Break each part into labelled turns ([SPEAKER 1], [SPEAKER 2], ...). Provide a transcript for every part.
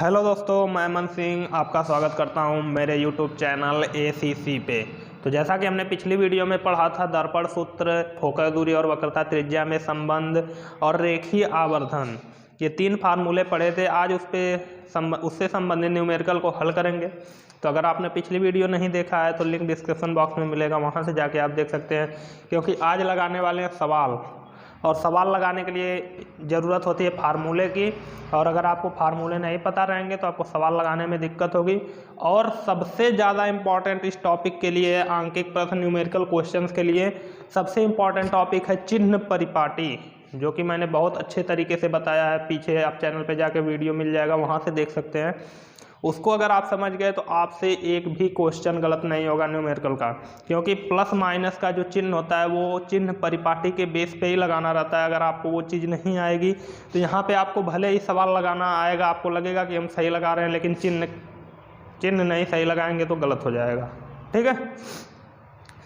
[SPEAKER 1] Hello दोस्तों, मैं मन सिंह आपका स्वागत करता हूं मेरे यूट्यूब चैनल ACC पे। तो जैसा कि हमने पिछली वीडियो में पढ़ा था, दर्पण सूत्र, फोकस दूरी और वक्रता त्रिज्या में संबंध और रेखीय आवर्धन, ये 3 फार्मूले पढ़े थे। आज उससे संबंधित न्यूमेरिकल को हल करेंगे। तो अगर आपने पिछली वीडियो नहीं देखा है तो लिंक डिस्क्रिप्शन बॉक्स में मिलेगा, वहाँ से जाके आप देख सकते हैं। क्योंकि आज लगाने वाले हैं सवाल, और सवाल लगाने के लिए ज़रूरत होती है फार्मूले की, और अगर आपको फार्मूले नहीं पता रहेंगे तो आपको सवाल लगाने में दिक्कत होगी। और सबसे ज़्यादा इम्पॉर्टेंट इस टॉपिक के लिए, आंकिक प्रश्न न्यूमेरिकल क्वेश्चंस के लिए सबसे इम्पॉर्टेंट टॉपिक है चिन्ह परिपाटी, जो कि मैंने बहुत अच्छे तरीके से बताया है। पीछे आप चैनल पे जाके वीडियो मिल जाएगा, वहाँ से देख सकते हैं। उसको अगर आप समझ गए तो आपसे एक भी क्वेश्चन गलत नहीं होगा न्यूमेरिकल का, क्योंकि प्लस माइनस का जो चिन्ह होता है वो चिन्ह परिपाटी के बेस पे ही लगाना रहता है। अगर आपको वो चीज़ नहीं आएगी तो यहाँ पे आपको भले ही सवाल लगाना आएगा, आपको लगेगा कि हम सही लगा रहे हैं, लेकिन चिन्ह नहीं सही लगाएंगे तो गलत हो जाएगा। ठीक है,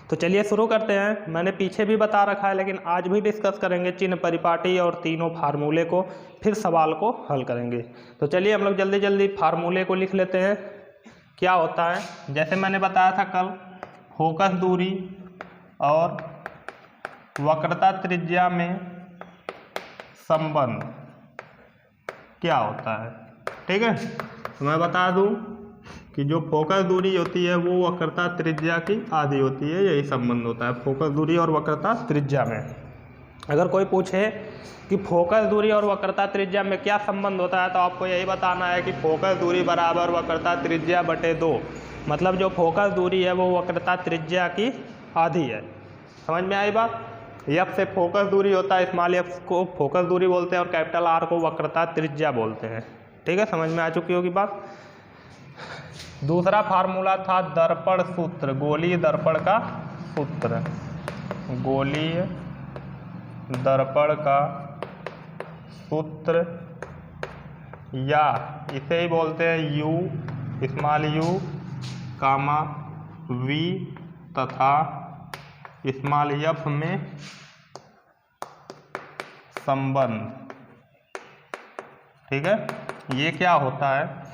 [SPEAKER 1] तो चलिए शुरू करते हैं। मैंने पीछे भी बता रखा है, लेकिन आज भी डिस्कस करेंगे चिन्ह परिपाटी और तीनों फार्मूले को, फिर सवाल को हल करेंगे। तो चलिए हम लोग जल्दी जल्दी फार्मूले को लिख लेते हैं। क्या होता है, जैसे मैंने बताया था कल, फोकस दूरी और वक्रता त्रिज्या में संबंध क्या होता है। ठीक है, तो मैं बता दूं कि जो फोकस दूरी होती है वो वक्रता त्रिज्या की आधी होती है, यही संबंध होता है फोकस दूरी और वक्रता त्रिज्या में। अगर कोई पूछे कि फोकस दूरी और वक्रता त्रिज्या में क्या संबंध होता है, तो आपको यही बताना है कि फोकस दूरी बराबर वक्रता त्रिज्या बटे 2। मतलब जो फोकस दूरी है वो वक्रता त्रिज्या की आधी है। समझ में आई बात। एफ से फोकस दूरी होता है, स्मॉल एफ को फोकस दूरी बोलते हैं और कैपिटल आर को वक्रता त्रिज्या बोलते हैं। ठीक है, समझ में आ चुकी होगी बात। दूसरा फार्मूला था दर्पण सूत्र, गोलीय दर्पण का सूत्र, गोलीय दर्पण का सूत्र, या इसे ही बोलते हैं u, small u comma v तथा स्मॉल एफ में संबंध। ठीक है, ये क्या होता है,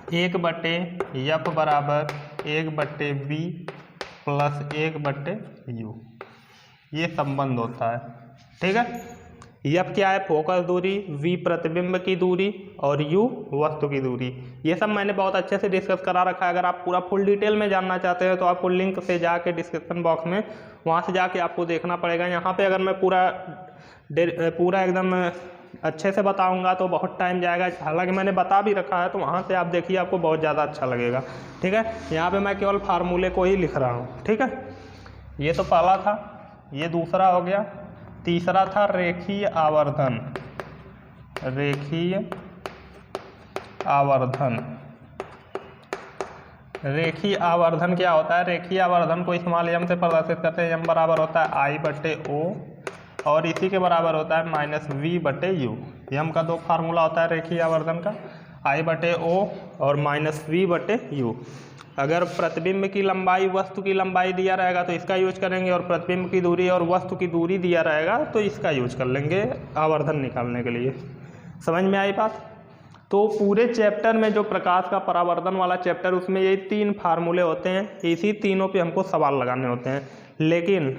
[SPEAKER 1] 1/F बराबर 1/V प्लस 1/U, ये संबंध होता है। ठीक है, F क्या है, फोकस दूरी, V प्रतिबिंब की दूरी और U वस्तु की दूरी। ये सब मैंने बहुत अच्छे से डिस्कस करा रखा है। अगर आप पूरा फुल डिटेल में जानना चाहते हैं तो आपको लिंक से जाके डिस्क्रिप्शन बॉक्स में, वहाँ से जाके आपको देखना पड़ेगा। यहाँ पे अगर मैं पूरा एकदम अच्छे से बताऊंगा तो बहुत टाइम जाएगा। हालांकि मैंने बता भी रखा है, तो वहाँ से आप देखिए, आपको बहुत ज़्यादा अच्छा लगेगा। ठीक है, यहाँ पे मैं केवल फार्मूले को ही लिख रहा हूँ। ठीक है, ये तो पहला था, ये दूसरा हो गया। तीसरा था रेखीय आवर्धन, रेखीय आवर्धन। रेखीय आवर्धन क्या होता है, रेखीय आवर्धन को स्मॉल एम से प्रदर्शित करते हैं। एम बराबर होता है I/O और इसी के बराबर होता है -V/U। एम का 2 फार्मूला होता है रेखीय आवर्धन का, I/O और -V/U। अगर प्रतिबिंब की लंबाई वस्तु की लंबाई दिया रहेगा तो इसका यूज करेंगे, और प्रतिबिंब की दूरी और वस्तु की दूरी दिया रहेगा तो इसका यूज कर लेंगे आवर्धन निकालने के लिए। समझ में आई बात। तो पूरे चैप्टर में जो प्रकाश का परावर्तन वाला चैप्टर, उसमें ये 3 फार्मूले होते हैं। इसी तीनों पे हमको सवाल लगाने होते हैं। लेकिन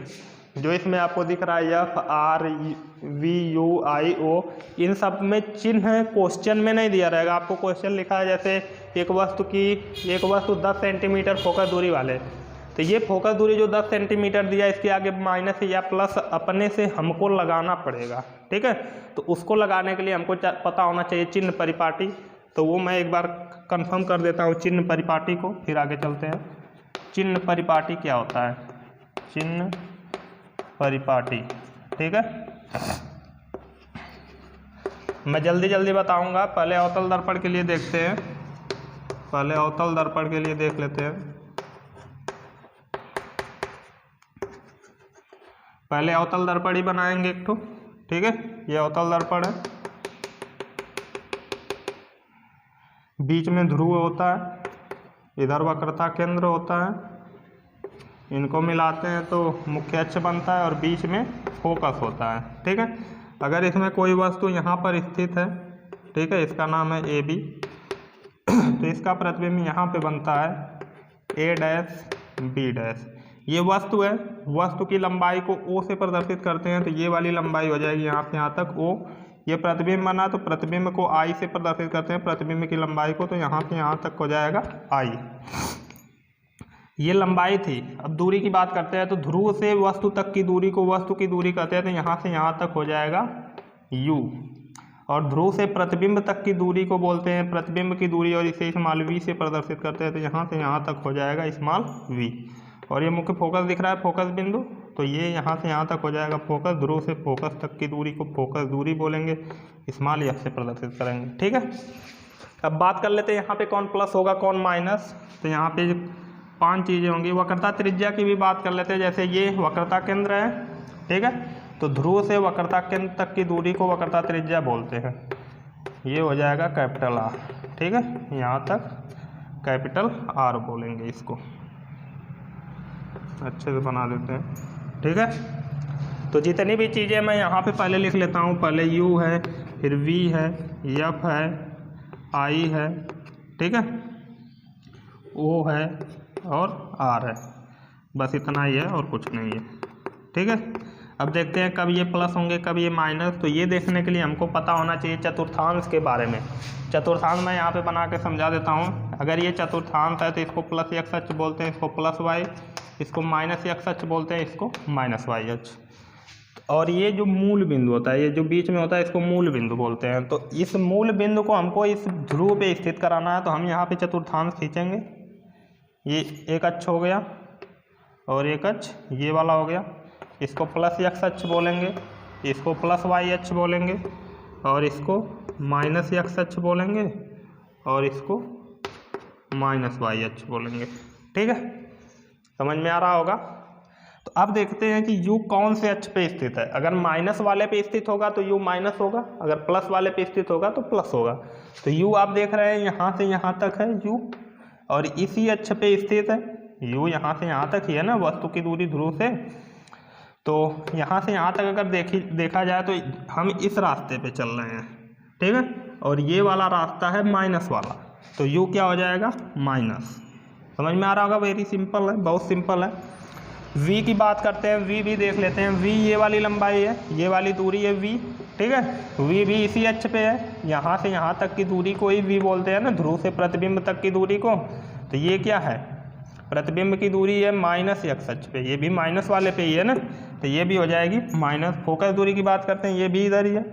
[SPEAKER 1] जो इसमें आपको दिख रहा है F, R, V, U, I, O, इन सब में चिन्ह क्वेश्चन में नहीं दिया रहेगा। आपको क्वेश्चन लिखा है जैसे एक वस्तु 10 सेंटीमीटर फोकस दूरी वाले, तो ये फोकस दूरी जो 10 सेंटीमीटर दिया, इसके आगे माइनस या प्लस अपने से हमको लगाना पड़ेगा। ठीक है, तो उसको लगाने के लिए हमको पता होना चाहिए चिन्ह परिपाटी। तो वो मैं एक बार कंफर्म कर देता हूँ चिन्ह परिपाटी को, फिर आगे चलते हैं। चिन्ह परिपाटी क्या होता है, चिन्ह परिपाटी। ठीक है, मैं जल्दी जल्दी बताऊंगा। पहले अवतल दर्पण के लिए देखते हैं, पहले अवतल दर्पण के लिए देख लेते हैं। पहले अवतल दर्पण ही बनाएंगे एक ठो। ठीक है, ये अवतल दर्पण है, बीच में ध्रुव होता है, इधर वक्रता केंद्र होता है, इनको मिलाते हैं तो मुख्य अक्ष बनता है और बीच में फोकस होता है। ठीक है, अगर इसमें कोई वस्तु यहाँ पर स्थित है, ठीक है, इसका नाम है ए बी। तो इसका प्रतिबिंब यहाँ पे बनता है ए डैश बी डैश। ये वस्तु है, वस्तु की लंबाई को ओ से प्रदर्शित करते हैं, तो ये वाली लंबाई हो जाएगी यहाँ से यहाँ तक ओ। ये प्रतिबिंब बना, तो प्रतिबिंब को आई से प्रदर्शित करते हैं, प्रतिबिंब की लंबाई को, तो यहाँ से यहाँ तक हो जाएगा आई। ये लंबाई थी। अब दूरी की बात करते हैं, तो ध्रुव से वस्तु तक की दूरी को वस्तु की दूरी कहते हैं, तो यहाँ से यहाँ तक हो जाएगा u। और ध्रुव से प्रतिबिंब तक की दूरी को बोलते हैं प्रतिबिंब की दूरी, और इसे स्मॉल v से प्रदर्शित करते हैं, तो यहाँ से यहाँ तक हो जाएगा स्मॉल v। और ये मुख्य फोकस दिख रहा है, फोकस बिंदु, तो ये यहाँ से यहाँ तक हो जाएगा फोकस। ध्रुव से फोकस तक की दूरी को फोकस दूरी बोलेंगे, स्मॉल f से प्रदर्शित करेंगे। ठीक है, अब बात कर लेते हैं यहाँ पे कौन प्लस होगा कौन माइनस। तो यहाँ पे 5 चीज़ें होंगी। वक्रता त्रिज्या की भी बात कर लेते हैं। जैसे ये वक्रता केंद्र है, ठीक है, तो ध्रुव से वक्रता केंद्र तक की दूरी को वक्रता त्रिज्या बोलते हैं। ये हो जाएगा कैपिटल आर। ठीक है, यहाँ तक कैपिटल आर बोलेंगे इसको, अच्छे से बना देते हैं। ठीक है, तो जितनी भी चीज़ें मैं यहाँ पे पहले लिख लेता हूँ। पहले यू है, फिर वी है, एफ है, आई है, ठीक है, ओ है और आर है। बस इतना ही है और कुछ नहीं है। ठीक है, अब देखते हैं कब ये प्लस होंगे कब ये माइनस। तो ये देखने के लिए हमको पता होना चाहिए चतुर्थांश के बारे में। चतुर्थांश मैं यहाँ पे बना के समझा देता हूँ। अगर ये चतुर्थांश है तो इसको प्लस एक्स अक्ष बोलते हैं, इसको प्लस वाई, इसको माइनस एक्स अक्ष बोलते हैं, इसको माइनस वाई अक्ष। और ये जो मूल बिंदु होता है, ये जो बीच में होता है, इसको मूल बिंदु बोलते हैं। तो इस मूल बिंदु को हमको इस ध्रुव पे स्थित कराना है, तो हम यहाँ पे चतुर्थांश खींचेंगे। ये एक अक्ष हो गया और एक अक्ष ये वाला हो गया, इसको प्लस एक्स अक्ष बोलेंगे, इसको प्लस वाई अक्ष बोलेंगे, और इसको माइनस एक्स अक्ष बोलेंगे, और इसको माइनस वाई अक्ष बोलेंगे। ठीक है, समझ में आ रहा होगा। तो अब देखते हैं कि u कौन से अक्ष पे स्थित है। अगर माइनस वाले पे स्थित होगा तो u माइनस होगा, अगर प्लस वाले पे स्थित होगा तो प्लस होगा। तो u आप देख रहे हैं यहाँ से यहाँ तक है u, और इसी अक्ष पे स्थित है। u यहाँ से यहाँ तक ही है ना, वस्तु की दूरी ध्रुव से। तो यहाँ से यहाँ तक अगर देखा जाए तो हम इस रास्ते पे चल रहे हैं। ठीक है, और ये वाला रास्ता है माइनस वाला, तो u क्या हो जाएगा माइनस। समझ में आ रहा होगा, वेरी सिंपल है, बहुत सिंपल है। v की बात करते हैं, v भी देख लेते हैं। v ये वाली लंबाई है, ये वाली दूरी है v। ठीक है, v भी इसी अक्ष पे है, यहाँ से यहाँ तक की दूरी को ही v बोलते हैं ना, ध्रुव से प्रतिबिंब तक की दूरी को। तो ये क्या है, प्रतिबिंब की दूरी है माइनस एक्स अक्ष पे, ये भी माइनस वाले पे ही है ना, तो ये भी हो जाएगी माइनस। फोकस दूरी की बात करते हैं, ये भी इधर ही है,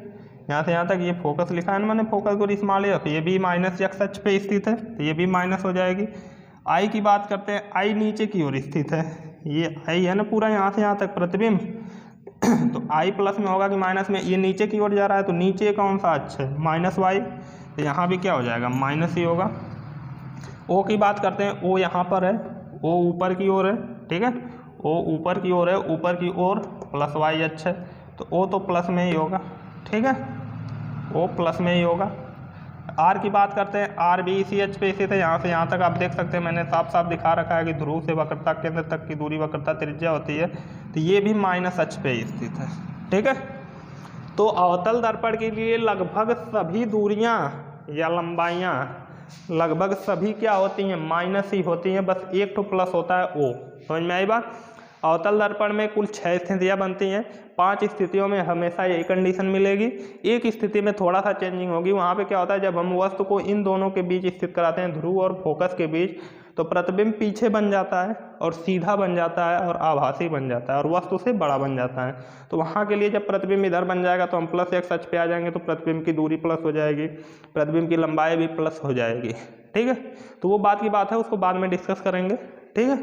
[SPEAKER 1] यहाँ से यहाँ तक ये फोकस लिखा है ना मैंने, फोकस दूरी स्मॉल है, तो ये भी माइनस एक्स अक्ष पे स्थित है, तो ये भी माइनस हो जाएगी। आई की बात करते हैं, आई नीचे की ओर स्थित है, ये आई है ना पूरा यहाँ से यहाँ तक प्रतिबिंब। तो आई प्लस में होगा कि माइनस में, ये नीचे की ओर जा रहा है, तो नीचे कौन सा अक्ष है माइनस वाई, तो यहाँ भी क्या हो जाएगा माइनस ही होगा। ओ की बात करते हैं, ओ यहाँ पर है, ओ ऊपर की ओर है। ठीक है, ओ ऊपर की ओर है, ऊपर की ओर प्लस वाई अक्ष है, तो ओ तो प्लस में ही होगा। ठीक है, ओ प्लस में ही होगा। आर की बात करते हैं, आर भी इसी अक्ष पे स्थित है, यहाँ से यहाँ तक आप देख सकते हैं, मैंने साफ साफ दिखा रखा है कि ध्रुव से वक्रता केंद्र तक की दूरी वक्रता त्रिज्या होती है, तो ये भी माइनस अक्ष पे स्थित है। ठीक है, तो अवतल दर्पण के लिए लगभग सभी दूरियाँ या लंबाइयाँ लगभग सभी क्या होती हैं माइनस ही होती हैं, बस एक तो प्लस होता है ओ। समझ में आई बात। अवतल दर्पण में कुल 6 स्थितियाँ बनती हैं, 5 स्थितियों में हमेशा यही कंडीशन मिलेगी, एक स्थिति में थोड़ा सा चेंजिंग होगी। वहाँ पे क्या होता है, जब हम वस्तु को इन दोनों के बीच स्थित कराते हैं, ध्रुव और फोकस के बीच, तो प्रतिबिंब पीछे बन जाता है और सीधा बन जाता है और आभासी बन जाता है और वस्तु से बड़ा बन जाता है। तो वहाँ के लिए जब प्रतिबिंब इधर बन जाएगा तो हम प्लस एक्स अक्ष पे आ जाएंगे, तो प्रतिबिंब की दूरी प्लस हो जाएगी, प्रतिबिंब की लंबाई भी प्लस हो जाएगी। ठीक है, तो वो बात की बात है, उसको बाद में डिस्कस करेंगे। ठीक है,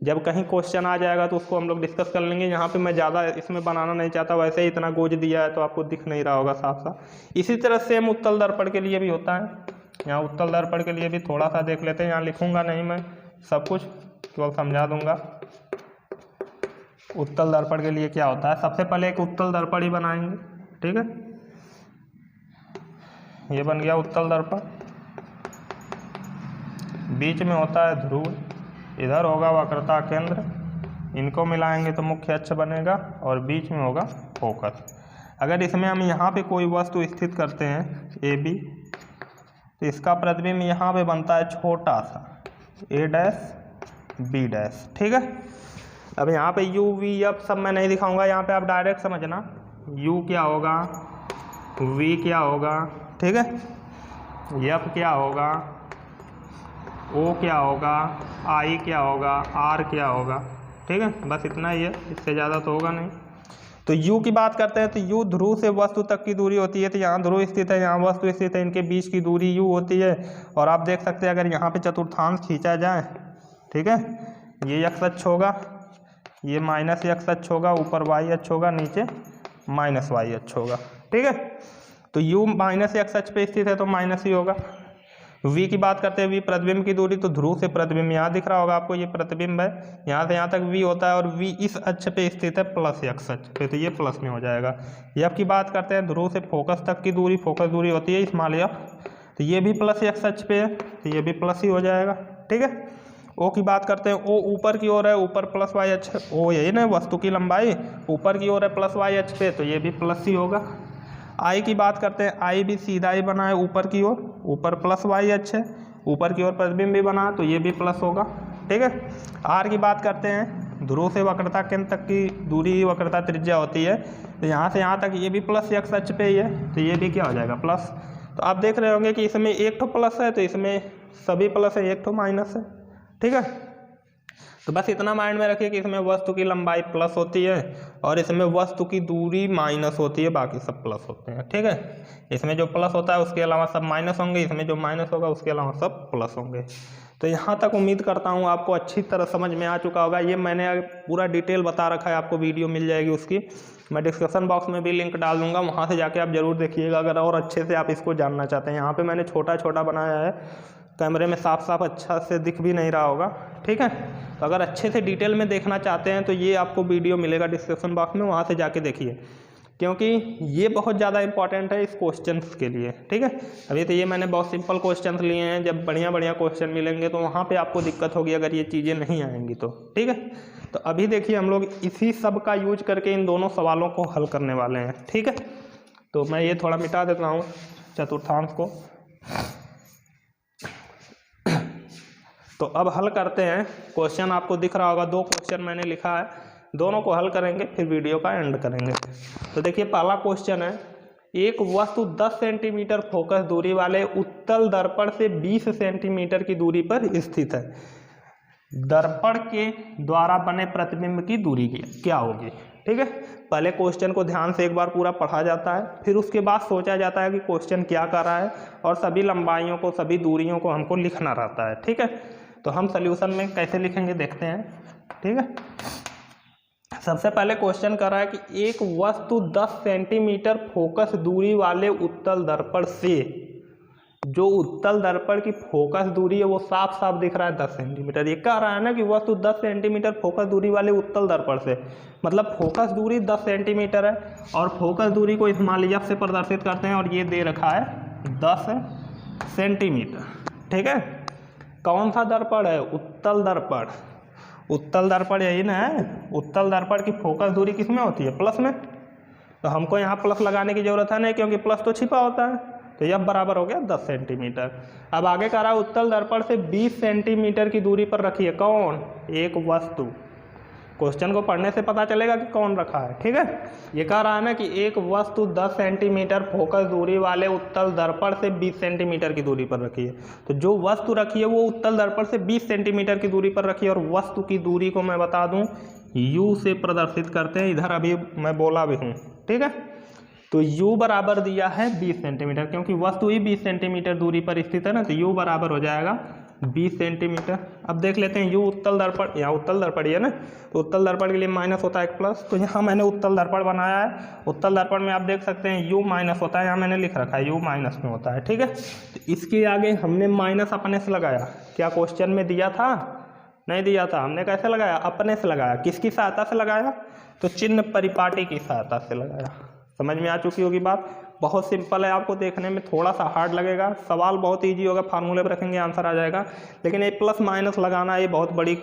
[SPEAKER 1] जब कहीं क्वेश्चन आ जाएगा तो उसको हम लोग डिस्कस कर लेंगे। यहाँ पे मैं ज़्यादा इसमें बनाना नहीं चाहता, वैसे ही इतना गोज दिया है तो आपको दिख नहीं रहा होगा साफ साफ। इसी तरह सेम उत्तल दर्पण के लिए भी होता है। यहाँ उत्तल दर्पण के लिए भी थोड़ा सा देख लेते हैं, यहाँ लिखूंगा नहीं मैं सब कुछ, केवल समझा दूंगा। उत्तल दर्पण के लिए क्या होता है, सबसे पहले एक उत्तल दर्पण ही बनाएंगे। ठीक है, ये बन गया उत्तल दर्पण, बीच में होता है ध्रुव, इधर होगा वक्रता केंद्र, इनको मिलाएंगे तो मुख्य अक्ष बनेगा और बीच में होगा फोकस। अगर इसमें हम यहाँ पे कोई वस्तु स्थित करते हैं, ए बी, तो इसका प्रतिबिंब यहाँ पे बनता है छोटा सा ए डैश बी डैश। ठीक है, अब यहाँ पे यू वी एफ सब मैं नहीं दिखाऊंगा, यहाँ पे आप डायरेक्ट समझना यू क्या होगा, वी क्या होगा, ठीक है, एफ क्या होगा, ओ क्या होगा, आई क्या होगा, आर क्या होगा। ठीक है, बस इतना ही है, इससे ज़्यादा तो होगा नहीं। तो यू की बात करते हैं तो यू ध्रुव से वस्तु तक की दूरी होती है, तो यहाँ ध्रुव स्थित है, यहाँ वस्तु स्थित है, इनके बीच की दूरी यू होती है। और आप देख सकते हैं अगर यहाँ पे चतुर्थांश खींचा जाए, ठीक है, ये एक्स अक्ष होगा, ये माइनस एक्स अक्ष होगा, ऊपर वाई अक्ष होगा, नीचे माइनस वाई अक्ष होगा। ठीक है, तो यू माइनस एक्स अक्ष पे स्थित है तो माइनस ही होगा। वी की बात करते हैं, वी प्रतिबिंब की दूरी, तो ध्रुव से प्रतिबिंब यहाँ दिख रहा होगा आपको, ये प्रतिबिंब है, यहाँ से यहाँ तक वी होता है और वी इस अक्ष पे स्थित है प्लस एक्स अक्ष पे, तो ये प्लस में हो जाएगा। एफ की बात करते हैं, ध्रुव से फोकस तक की दूरी, फोकस दूरी होती है स्मॉल एफ, तो ये भी प्लस एक्स अक्ष पे है, तो ये भी प्लस ही हो जाएगा। ठीक है, ओ की बात करते हैं, ओ ऊपर की ओर है, ऊपर प्लस वाई अक्ष, ओ यही ना वस्तु की लंबाई ऊपर की ओर है प्लस वाई अक्ष पे, तो ये भी प्लस ही होगा। आई की बात करते हैं, आई भी सीधा ही बना है ऊपर की ओर, ऊपर प्लस वाई अक्ष है, ऊपर की ओर प्रतिबिंब भी बना, तो ये भी प्लस होगा। ठीक है, आर की बात करते हैं, ध्रुव से वक्रता केंद्र तक की दूरी वक्रता त्रिज्या होती है, तो यहाँ से यहाँ तक ये भी प्लस एक्स अक्ष पे ही है, तो ये भी क्या हो जाएगा प्लस। तो आप देख रहे होंगे कि इसमें एक ठो प्लस है, तो इसमें सभी प्लस है, एक ठो माइनस है। ठीक है, तो बस इतना माइंड में रखिए कि इसमें वस्तु की लंबाई प्लस होती है और इसमें वस्तु की दूरी माइनस होती है, बाकी सब प्लस होते हैं। ठीक है, इसमें जो प्लस होता है उसके अलावा सब माइनस होंगे, इसमें जो माइनस होगा उसके अलावा सब प्लस होंगे। तो यहाँ तक उम्मीद करता हूँ आपको अच्छी तरह समझ में आ चुका होगा। ये मैंने पूरा डिटेल बता रखा है, आपको वीडियो मिल जाएगी उसकी, मैं डिस्क्रिप्शन बॉक्स में भी लिंक डाल दूंगा, वहाँ से जाके आप जरूर देखिएगा अगर और अच्छे से आप इसको जानना चाहते हैं। यहाँ पे मैंने छोटा छोटा बनाया है, कैमरे में साफ साफ अच्छा से दिख भी नहीं रहा होगा। ठीक है, तो अगर अच्छे से डिटेल में देखना चाहते हैं तो ये आपको वीडियो मिलेगा डिस्क्रिप्शन बॉक्स में, वहाँ से जाके देखिए, क्योंकि ये बहुत ज़्यादा इंपॉर्टेंट है इस क्वेश्चंस के लिए। ठीक है, अभी तो ये मैंने बहुत सिंपल क्वेश्चंस लिए हैं, जब बढ़िया बढ़िया क्वेश्चन मिलेंगे तो वहाँ पे आपको दिक्कत होगी अगर ये चीज़ें नहीं आएंगी तो। ठीक है, तो अभी देखिए हम लोग इसी सब का यूज करके इन दोनों सवालों को हल करने वाले हैं। ठीक है, तो मैं ये थोड़ा मिटा देता हूँ चतुर्थांश को। तो अब हल करते हैं। क्वेश्चन आपको दिख रहा होगा, 2 क्वेश्चन मैंने लिखा है, दोनों को हल करेंगे फिर वीडियो का एंड करेंगे। तो देखिए पहला क्वेश्चन है, एक वस्तु 10 सेंटीमीटर फोकस दूरी वाले उत्तल दर्पण से 20 सेंटीमीटर की दूरी पर स्थित है। दर्पण के द्वारा बने प्रतिबिंब की दूरी क्या होगी। ठीक है, पहले क्वेश्चन को ध्यान से एक बार पूरा पढ़ा जाता है, फिर उसके बाद सोचा जाता है कि क्वेश्चन क्या कर रहा है, और सभी लंबाइयों को, सभी दूरियों को हमको लिखना रहता है। ठीक है, तो हम सॉल्यूशन में कैसे लिखेंगे देखते हैं। ठीक है, सबसे पहले क्वेश्चन कर रहा है कि एक वस्तु 10 सेंटीमीटर फोकस दूरी वाले उत्तल दर्पण से, जो उत्तल दर्पण की फोकस दूरी है वो साफ साफ दिख रहा है 10 सेंटीमीटर। ये कह रहा है ना कि वस्तु 10 सेंटीमीटर फोकस दूरी वाले उत्तल दर्पण से, मतलब फोकस दूरी 10 सेंटीमीटर है और फोकस दूरी को स्मॉल एफ से प्रदर्शित करते हैं, और ये दे रखा है 10 सेंटीमीटर। ठीक है, कौन सा दर्पण है, उत्तल दर्पण। उत्तल दर्पण यही ना है, उत्तल दर्पण की फोकस दूरी किस में होती है, प्लस में, तो हमको यहाँ प्लस लगाने की जरूरत है नहीं, क्योंकि प्लस तो छिपा होता है, तो यह बराबर हो गया 10 सेंटीमीटर। अब आगे कह रहा है उत्तल दर्पण से 20 सेंटीमीटर की दूरी पर रखिए कौन, एक वस्तु। क्वेश्चन को पढ़ने से पता चलेगा कि कौन रखा है। ठीक है, ये कह रहा है ना कि एक वस्तु 10 सेंटीमीटर फोकस दूरी वाले उत्तल दर्पण से 20 सेंटीमीटर की दूरी पर रखी है। तो जो वस्तु रखी है वो उत्तल दर्पण से 20 सेंटीमीटर की दूरी पर रखी है, और वस्तु की दूरी को मैं बता दूं u से प्रदर्शित करते हैं, इधर अभी मैं बोला भी हूँ। ठीक है, तो u बराबर दिया है 20 सेंटीमीटर, क्योंकि वस्तु ही 20 सेंटीमीटर दूरी पर स्थित है ना, तो u बराबर हो जाएगा 20 सेंटीमीटर। अब देख लेते हैं u उत्तल दर्पण, यहाँ उत्तल दर्पण है ना, तो उत्तल दर्पण के लिए माइनस होता है एक प्लस, तो यहाँ मैंने उत्तल दर्पण बनाया है। उत्तल दर्पण में आप देख सकते हैं u माइनस होता है, यहाँ मैंने लिख रखा है u माइनस में होता है। ठीक है, तो इसके आगे हमने माइनस अपने से लगाया, क्या क्वेश्चन में दिया था, नहीं दिया था, हमने कैसे लगाया, अपने से लगाया। किसकी सहायता से लगाया, तो चिन्ह परिपाटी की सहायता से लगाया। समझ में आ चुकी होगी बात, बहुत सिंपल है, आपको देखने में थोड़ा सा हार्ड लगेगा, सवाल बहुत इजी होगा, फार्मूले पर रखेंगे आंसर आ जाएगा, लेकिन ये प्लस माइनस लगाना ये बहुत बड़ी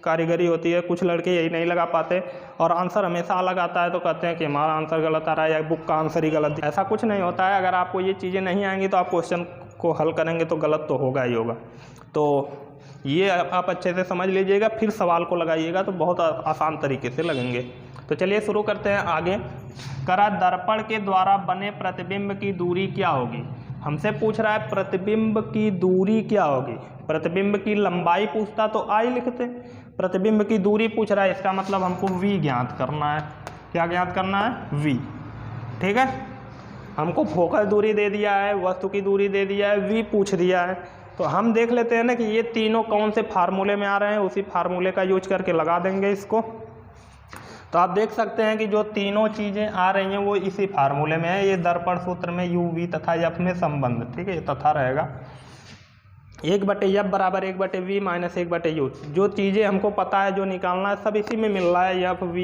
[SPEAKER 1] कारीगरी होती है, कुछ लड़के यही नहीं लगा पाते और आंसर हमेशा अलग आता है तो कहते हैं कि हमारा आंसर गलत आ रहा है या बुक का आंसर ही गलत। ऐसा कुछ नहीं होता है। अगर आपको ये चीज़ें नहीं आएंगी तो आप क्वेश्चन को हल करेंगे तो गलत तो होगा ही होगा। तो ये आप अच्छे से समझ लीजिएगा, फिर सवाल को लगाइएगा तो बहुत आसान तरीके से लगेंगे। तो चलिए शुरू करते हैं आगे। करा दर्पण के द्वारा बने प्रतिबिंब की दूरी क्या होगी। हमसे पूछ रहा है प्रतिबिंब की दूरी क्या होगी। प्रतिबिंब की लंबाई पूछता तो आई लिखते, प्रतिबिंब की दूरी पूछ रहा है, इसका मतलब हमको v ज्ञात करना है। क्या ज्ञात करना है? v। ठीक है, हमको फोकस दूरी दे दिया है, वस्तु की दूरी दे दिया है, v पूछ दिया है। तो हम देख लेते हैं ना कि ये तीनों कौन से फार्मूले में आ रहे हैं, उसी फार्मूले का यूज करके लगा देंगे इसको। तो आप देख सकते हैं कि जो तीनों चीज़ें आ रही हैं वो इसी फार्मूले में है। ये दर्पण सूत्र में u v तथा f में संबंध, ठीक है, ये तथा रहेगा 1/f बराबर 1/v माइनस 1/u। जो चीज़ें हमको पता है, जो निकालना है, सब इसी में मिल रहा है। f v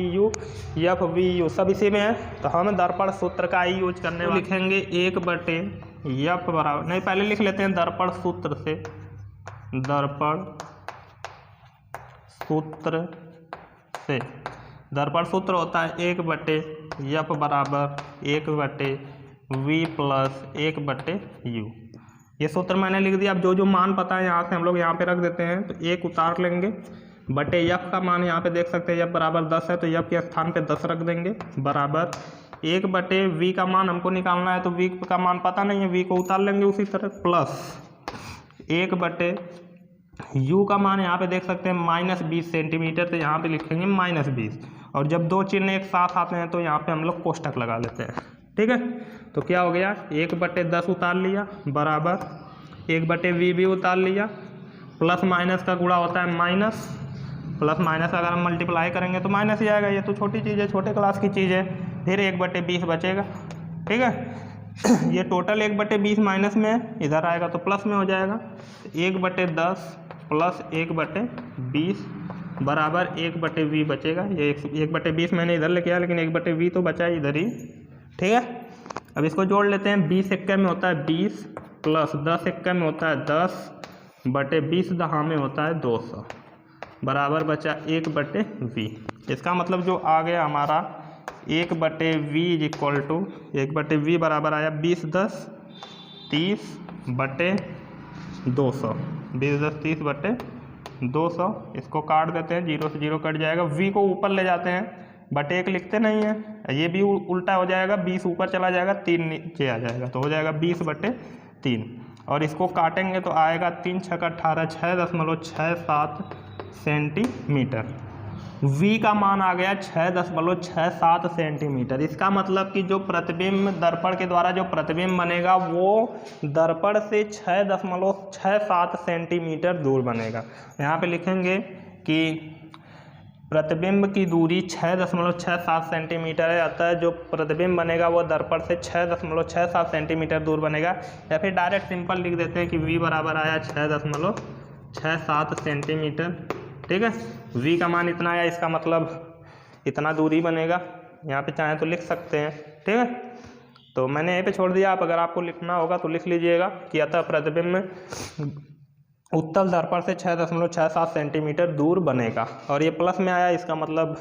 [SPEAKER 1] u सब इसी में है। तो हम दर्पण सूत्र का ही यूज करने वाले लिखेंगे 1/f बराबर, नहीं पहले लिख लेते हैं दर्पण सूत्र से। दर्पण सूत्र से दर्पण सूत्र होता है 1/f बराबर 1/v प्लस 1/u। ये सूत्र मैंने लिख दिया। अब जो जो मान पता है यहाँ से हम लोग यहाँ पे रख देते हैं। तो 1 उतार लेंगे, बटे f का मान यहाँ पे देख सकते हैं f बराबर 10 है तो f के स्थान पे 10 रख देंगे, बराबर 1/v का मान हमको निकालना है तो v का मान पता नहीं है, v को उतार लेंगे उसी तरह, प्लस 1/u का मान यहाँ पे देख सकते हैं -20 सेंटीमीटर, तो यहाँ पे लिखेंगे -20। और जब दो चिन्ह एक साथ आते हैं तो यहाँ पे हम लोग कोष्टक लगा लेते हैं। ठीक है, तो क्या हो गया 1/10 उतार लिया, बराबर 1/v भी उतार लिया, प्लस माइनस का गुणा होता है माइनस, प्लस माइनस अगर हम मल्टीप्लाई करेंगे तो माइनस ही आएगा। ये तो छोटी चीज़ है, छोटे क्लास की चीज़ है। फिर 1/20 बचेगा। ठीक है, ये टोटल 1/20 माइनस में है, इधर आएगा तो प्लस में हो जाएगा। 1/10 प्लस 1/20 बराबर 1/v बचेगा। ये 1/20 मैंने इधर लेके आया, लेकिन 1/v तो बचा इधर ही। ठीक है, अब इसको जोड़ लेते हैं। 20 एक्के में होता है 20, प्लस 10 एक्के में होता है 10/20 दहा में होता है 200, बराबर बचा 1/v। इसका मतलब जो आ गया हमारा 1/v is equal to 1/v बराबर आया 20/10 30/200, 20/10 30/200। इसको काट देते हैं, 0 से 0 कट जाएगा। v को ऊपर ले जाते हैं, बटे 1 लिखते नहीं है, ये भी उल्टा हो जाएगा, 20 ऊपर चला जाएगा, 3 नीचे आ जाएगा, तो हो जाएगा 20/3। और इसको काटेंगे तो आएगा 3 × 18 6.67 सेंटीमीटर। v का मान आ गया 6.67 सेंटीमीटर। इसका मतलब कि जो प्रतिबिंब दर्पण के द्वारा जो प्रतिबिंब बनेगा वो दर्पण से 6.67 सेंटीमीटर दूर बनेगा। यहाँ पे लिखेंगे कि प्रतिबिंब की दूरी 6.67 सेंटीमीटर है, अतः जो प्रतिबिंब बनेगा वो दर्पण से 6.67 सेंटीमीटर दूर बनेगा। या फिर डायरेक्ट सिंपल लिख देते हैं कि v बराबर आया 6.67 सेंटीमीटर। ठीक है, v का मान इतना आया, इसका मतलब इतना दूरी बनेगा। यहाँ पे चाहें तो लिख सकते हैं। ठीक है, तो मैंने यहीं पे छोड़ दिया। आप अगर आपको लिखना होगा तो लिख लीजिएगा कि अतः प्रतिबिंब उत्तल दर्पण से 6.67 सेंटीमीटर दूर बनेगा। और ये प्लस में आया, इसका मतलब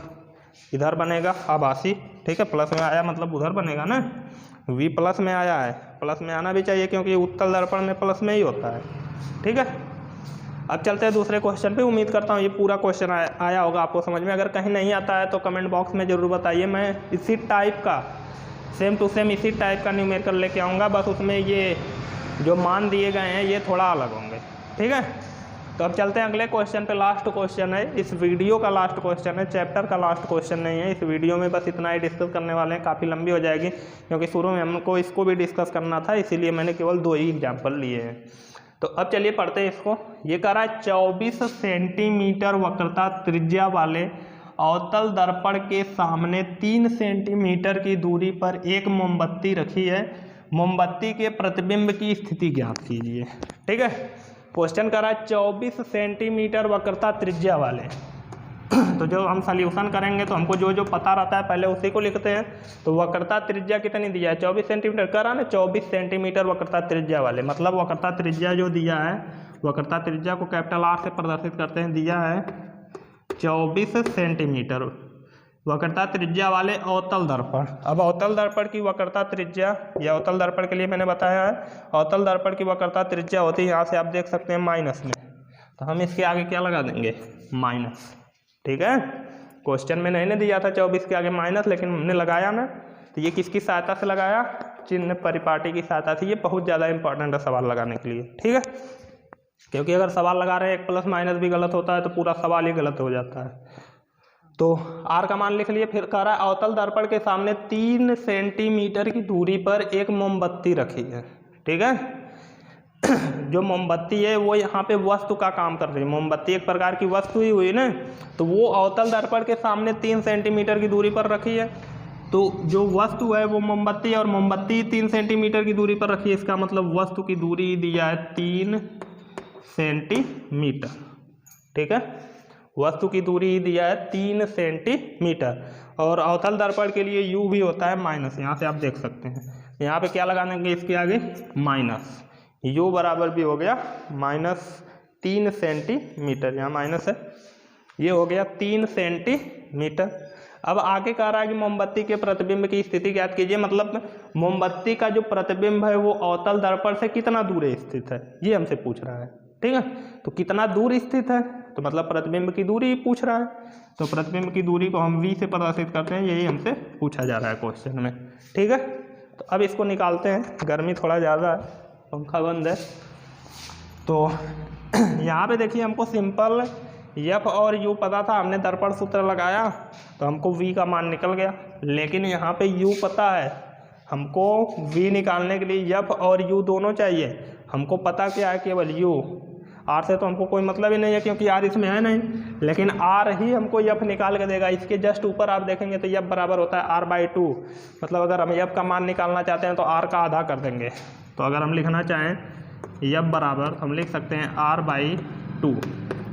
[SPEAKER 1] इधर बनेगा आभासी। ठीक है, प्लस में आया मतलब उधर बनेगा ना, v प्लस में आया है, प्लस में आना भी चाहिए क्योंकि उत्तल दर्पण में प्लस में ही होता है। ठीक है, अब चलते हैं दूसरे क्वेश्चन पे। उम्मीद करता हूँ ये पूरा क्वेश्चन आया होगा आपको समझ में। अगर कहीं नहीं आता है तो कमेंट बॉक्स में ज़रूर बताइए, मैं इसी टाइप का सेम टू सेम इसी टाइप का न्यूमेरिकल लेके आऊँगा, बस उसमें ये जो मान दिए गए हैं ये थोड़ा अलग होंगे। ठीक है, तो अब चलते हैं अगले क्वेश्चन पे। लास्ट क्वेश्चन है, इस वीडियो का लास्ट क्वेश्चन है, चैप्टर का लास्ट क्वेश्चन नहीं है। इस वीडियो में बस इतना ही डिस्कस करने वाले हैं, काफ़ी लंबी हो जाएगी क्योंकि शुरू में हमको इसको भी डिस्कस करना था, इसीलिए मैंने केवल 2 ही एग्जाम्पल लिए हैं। तो अब चलिए पढ़ते हैं इसको। ये कह रहा है 24 सेंटीमीटर वक्रता त्रिज्या वाले अवतल दर्पण के सामने 3 सेंटीमीटर की दूरी पर एक मोमबत्ती रखी है। मोमबत्ती के प्रतिबिंब की स्थिति ज्ञात कीजिए। ठीक है, क्वेश्चन कर रहा है 24 सेंटीमीटर वक्रता त्रिज्या वाले। तो जो हम सॉल्यूशन करेंगे तो हमको जो जो पता रहता है पहले उसी को लिखते हैं। तो वक्रता त्रिज्या कितनी दिया है? 24 सेंटीमीटर। कर रहा है ना, 24 सेंटीमीटर वक्रता त्रिज्या वाले, मतलब वक्रता त्रिज्या जो दिया है, वक्रता त्रिज्या को कैपिटल R से प्रदर्शित करते हैं। दिया है 24 सेंटीमीटर वक्रता त्रिज्या वाले अवतल दर्पण। अब अवतल दर्पण की वक्रता त्रिज्या, या अवतल दर्पण के लिए मैंने बताया है, अवतल दर्पण की वक्रता त्रिज्या होती है, यहाँ से आप देख सकते हैं माइनस में, तो हम इसके आगे क्या लगा देंगे, माइनस। ठीक है, क्वेश्चन में नहीं दिया था 24 के आगे माइनस, लेकिन हमने लगाया ना, तो ये किसकी सहायता से लगाया, चिन्ह परिपाटी की सहायता से। ये बहुत ज़्यादा इंपॉर्टेंट है सवाल लगाने के लिए। ठीक है, क्योंकि अगर सवाल लगा रहे हैं एक प्लस माइनस भी गलत होता है तो पूरा सवाल ही गलत हो जाता है। तो आर का मान लिख लिए। फिर कह रहा है अवतल दर्पण के सामने 3 सेंटीमीटर की दूरी पर एक मोमबत्ती रखी है। ठीक है, जो मोमबत्ती है वो यहाँ पे वस्तु का काम कर रही है। मोमबत्ती एक प्रकार की वस्तु ही हुई ना, तो वो अवतल दर्पण के सामने 3 सेंटीमीटर की दूरी पर रखी है। तो जो वस्तु है वो मोमबत्ती है, और मोमबत्ती 3 सेंटीमीटर की दूरी पर रखी है। इसका मतलब वस्तु की दूरी दिया है 3 सेंटीमीटर। ठीक है, वस्तु की दूरी दिया है 3 सेंटीमीटर। और अवतल दर्पण के लिए u भी होता है माइनस, यहाँ से आप देख सकते हैं। यहाँ पे क्या लगा देंगे इसके आगे, माइनस। u बराबर भी हो गया -3 सेंटीमीटर, यहाँ माइनस है, ये हो गया 3 सेंटीमीटर। अब आगे कह रहा है कि मोमबत्ती के प्रतिबिंब की स्थिति ज्ञात कीजिए। मतलब मोमबत्ती का जो प्रतिबिंब है वो अवतल दर्पण से कितना दूर स्थित है, ये हमसे पूछ रहा है। ठीक है, तो कितना दूर स्थित है, तो मतलब प्रतिबिंब की दूरी पूछ रहा है। तो प्रतिबिंब की दूरी को हम v से प्रदर्शित करते हैं, यही हमसे पूछा जा रहा है क्वेश्चन में। ठीक है, तो अब इसको निकालते हैं। गर्मी थोड़ा ज़्यादा है, पंखा बंद है। तो यहाँ पे देखिए हमको सिंपल f और u पता था, हमने दर्पण सूत्र लगाया तो हमको v का मान निकल गया। लेकिन यहाँ पे u पता है, हमको v निकालने के लिए f और u दोनों चाहिए। हमको पता क्या है, केवल u। r से तो हमको कोई मतलब ही नहीं है, क्योंकि r इसमें है नहीं, लेकिन r ही हमको f निकाल के देगा। इसके जस्ट ऊपर आप देखेंगे तो f बराबर होता है r/2। मतलब अगर हम f का मान निकालना चाहते हैं तो r का आधा कर देंगे। तो अगर हम लिखना चाहें f बराबर, हम लिख सकते हैं r/2,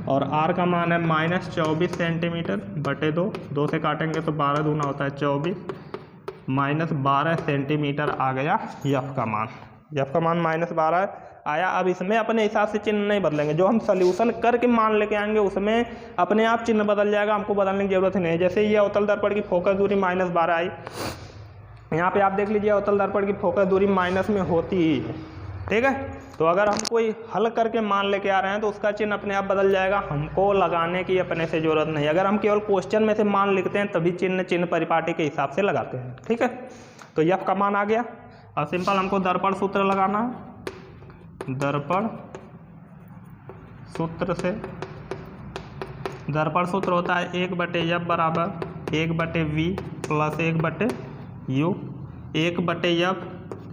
[SPEAKER 1] और r का मान है -24 सेंटीमीटर बटे 2, 2 से काटेंगे तो 12 दूना होता है 24, -12 सेंटीमीटर आ गया f का मान। f का मान -12 आया। अब इसमें अपने हिसाब से चिन्ह नहीं बदलेंगे, जो हम सॉल्यूशन करके मान लेके आएंगे उसमें अपने आप चिन्ह बदल जाएगा, हमको बदलने की जरूरत नहीं है। जैसे ये अवतल दर्पण की फोकस दूरी -12 आई, यहाँ पे आप देख लीजिए अवतल दर्पण की फोकस दूरी माइनस में होती ही है। ठीक है, तो अगर हम कोई हल करके मान लेके आ रहे हैं तो उसका चिन्ह अपने आप बदल जाएगा, हमको लगाने की अपने से जरूरत नहीं। अगर हम केवल क्वेश्चन में से मान लिखते हैं तभी चिन्ह परिपाटी के हिसाब से लगाते हैं। ठीक है, तो f का मान आ गया। अब सिंपल हमको दर्पण सूत्र लगाना है। दर्पण सूत्र से, दर्पण सूत्र होता है 1/f बराबर 1/v प्लस 1/u। 1/f,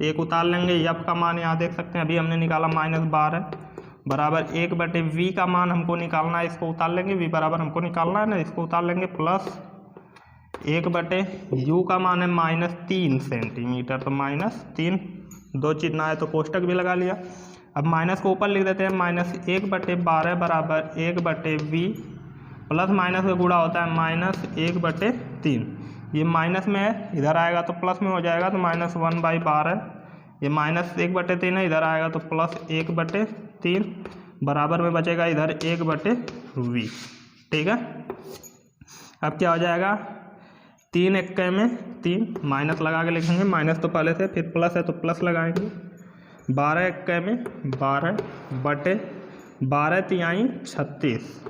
[SPEAKER 1] एक उतार लेंगे, f का मान यहाँ देख सकते हैं अभी हमने निकाला -12 बराबर 1/v का मान हमको निकालना है, इसको उतार लेंगे, v बराबर हमको निकालना है ना, इसको उतार लेंगे, प्लस 1/u का मान है -3 सेंटीमीटर, तो -3, 2 चिन्ह आए तो कोष्टक भी लगा लिया। अब माइनस को ऊपर लिख देते हैं, -1/12 बराबर 1/v प्लस माइनस का गुणा होता है -1/3। ये माइनस में है, इधर आएगा तो प्लस में हो जाएगा, तो -1/12। ये -1/3 है, इधर आएगा तो +1/3 बराबर में बचेगा इधर 1/v। ठीक है, अब क्या हो जाएगा, 3 एक्के में 3, माइनस लगा के लिखेंगे, माइनस तो पहले से, फिर प्लस है तो प्लस लगाएंगे। 12 एक्के में 12 बटे 12 तिहाई 36।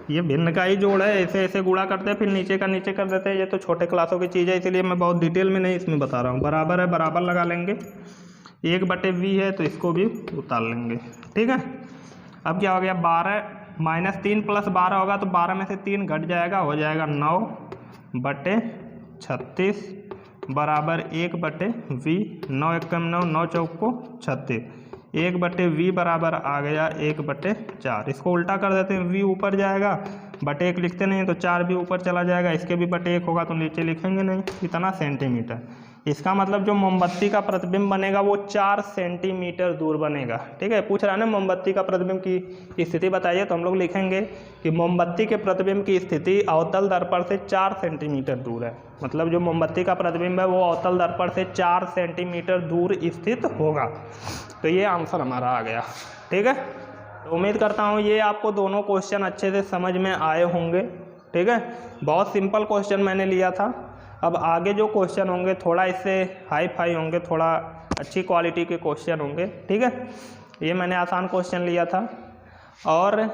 [SPEAKER 1] ये भिन्न का ही जोड़ है, ऐसे ऐसे गुणा करते हैं फिर नीचे का नीचे कर देते हैं। ये तो छोटे क्लासों की चीज़ है, इसलिए मैं बहुत डिटेल में नहीं इसमें बता रहा हूँ। बराबर है, बराबर लगा लेंगे, 1/v है तो इसको भी उतार लेंगे। ठीक है, अब क्या हो गया, 12 -3 प्लस 12 होगा तो 12 में से 3 घट जाएगा, हो जाएगा 9/36 बराबर 1/v। 9 एकम 9, 9 चौक को 36, 1/v बराबर आ गया 1/4। इसको उल्टा कर देते हैं, v ऊपर जाएगा, बटे 1 लिखते नहीं तो 4 भी ऊपर चला जाएगा, इसके भी बटे 1 होगा तो नीचे लिखेंगे नहीं। इतना सेंटीमीटर, इसका मतलब जो मोमबत्ती का प्रतिबिंब बनेगा वो 4 सेंटीमीटर दूर बनेगा। ठीक है, पूछ रहा है ना मोमबत्ती का प्रतिबिंब की स्थिति बताइए, तो हम लोग लिखेंगे कि मोमबत्ती के प्रतिबिंब की स्थिति अवतल दर्पण से 4 सेंटीमीटर दूर है। मतलब जो मोमबत्ती का प्रतिबिंब है वो अवतल दर्पण से 4 सेंटीमीटर दूर स्थित होगा। तो ये आंसर हमारा आ गया। ठीक है, तो उम्मीद करता हूँ ये आपको दोनों क्वेश्चन अच्छे से समझ में आए होंगे। ठीक है, बहुत सिंपल क्वेश्चन मैंने लिया था। अब आगे जो क्वेश्चन होंगे थोड़ा इससे हाई फाई होंगे, थोड़ा अच्छी क्वालिटी के क्वेश्चन होंगे, ठीक है। ये मैंने आसान क्वेश्चन लिया था। और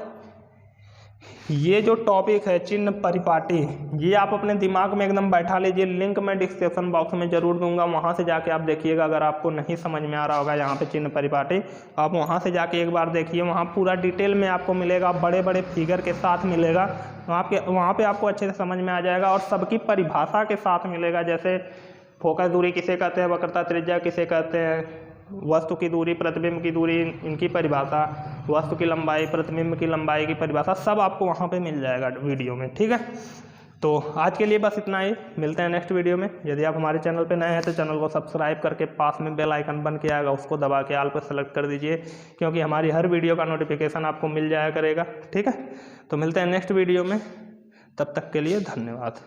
[SPEAKER 1] ये जो टॉपिक है चिन्ह परिपाटी, ये आप अपने दिमाग में एकदम बैठा लीजिए। लिंक मैं डिस्क्रिप्शन बॉक्स में ज़रूर दूंगा, वहाँ से जाके आप देखिएगा। अगर आपको नहीं समझ में आ रहा होगा यहाँ पे चिन्ह परिपाटी, आप वहाँ से जाके एक बार देखिए, वहाँ पूरा डिटेल में आपको मिलेगा, बड़े बड़े फिगर के साथ मिलेगा। वहाँ पे आपको अच्छे से समझ में आ जाएगा और सबकी परिभाषा के साथ मिलेगा। जैसे फोकस दूरी किसे कहते हैं, वक्रता त्रिज्या किसे कहते हैं, वस्तु की दूरी, प्रतिबिंब की दूरी, इनकी परिभाषा, वस्तु की लंबाई, प्रतिबिंब की लंबाई की परिभाषा, सब आपको वहाँ पे मिल जाएगा वीडियो में, ठीक है। तो आज के लिए बस इतना ही, मिलते हैं नेक्स्ट वीडियो में। यदि आप हमारे चैनल पे नए हैं तो चैनल को सब्सक्राइब करके पास में बेल आइकन बन के आएगा, उसको दबा के ऑल पर सेलेक्ट कर दीजिए, क्योंकि हमारी हर वीडियो का नोटिफिकेशन आपको मिल जाया करेगा, ठीक है। तो मिलते हैं नेक्स्ट वीडियो में, तब तक के लिए धन्यवाद।